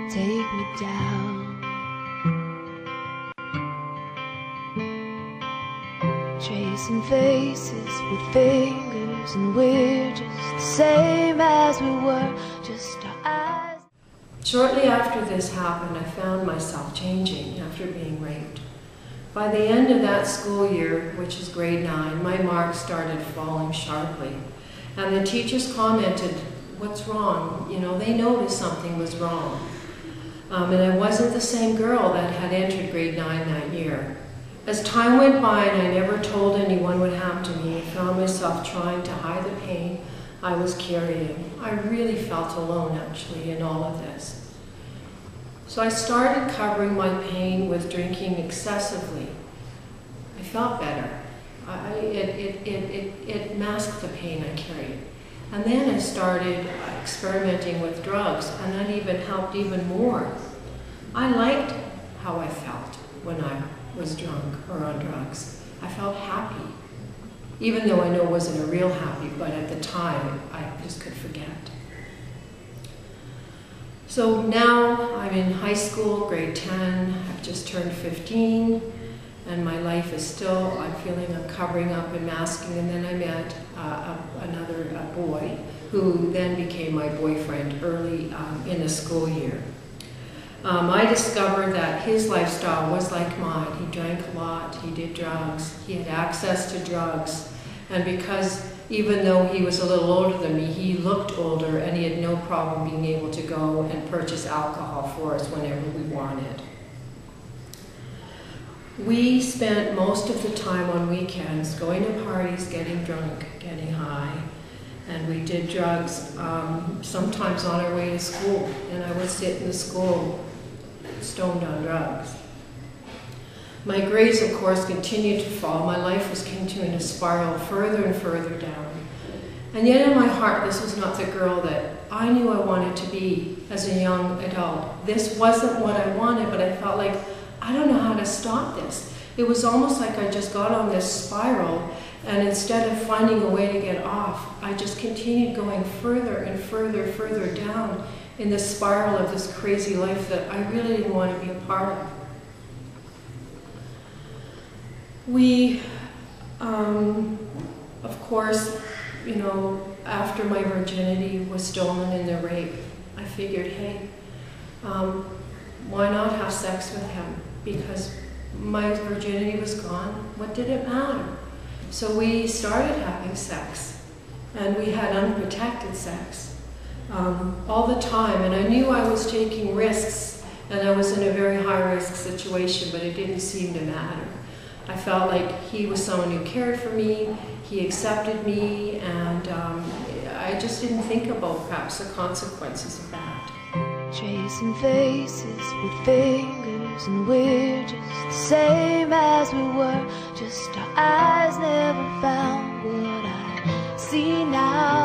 take me down. Tracing faces with fingers, and we're just the same as we were, just our eyes. Shortly after this happened, I found myself changing after being raped. By the end of that school year, which is grade 9, my marks started falling sharply. And the teachers commented, "What's wrong?" You know, they noticed something was wrong. And I wasn't the same girl that had entered grade 9 that year. As time went by and I never told anyone what happened to me, I found myself trying to hide the pain I was carrying. I really felt alone, actually, in all of this. So I started covering my pain with drinking excessively. I felt better. It masked the pain I carried. And then I started experimenting with drugs, and that even helped even more. I liked how I felt when I was drunk or on drugs. I felt happy, even though I know it wasn't a real happy, but at the time I just could forget. So now I'm in high school, grade 10, I've just turned 15, and my life is still, I'm feeling I'm covering up and masking, and then I met another boy who then became my boyfriend early in the school year. I discovered that his lifestyle was like mine. He drank a lot, he did drugs, he had access to drugs, and because even though he was a little older than me, he looked older, and he had no problem being able to go and purchase alcohol for us whenever we wanted. We spent most of the time on weekends going to parties, getting drunk, getting high, and we did drugs sometimes on our way to school, and I would sit in the school stoned on drugs. My grades, of course, continued to fall. My life was continuing to spiral further and further down. And yet in my heart, this was not the girl that I knew I wanted to be as a young adult. This wasn't what I wanted, but I felt like, I don't know how to stop this. It was almost like I just got on this spiral, and instead of finding a way to get off, I just continued going further and further down in this spiral of this crazy life that I really didn't want to be a part of. We, of course, you know, after my virginity was stolen in the rape, I figured, hey, why not have sex with him? Because my virginity was gone. What did it matter? So we started having sex, and we had unprotected sex all the time, and I knew I was taking risks, and I was in a very high-risk situation, but it didn't seem to matter. I felt like he was someone who cared for me, he accepted me, and I just didn't think about perhaps the consequences of that. Tracing faces with fingers, and we're just the same as we were, just our eyes never found what I see now.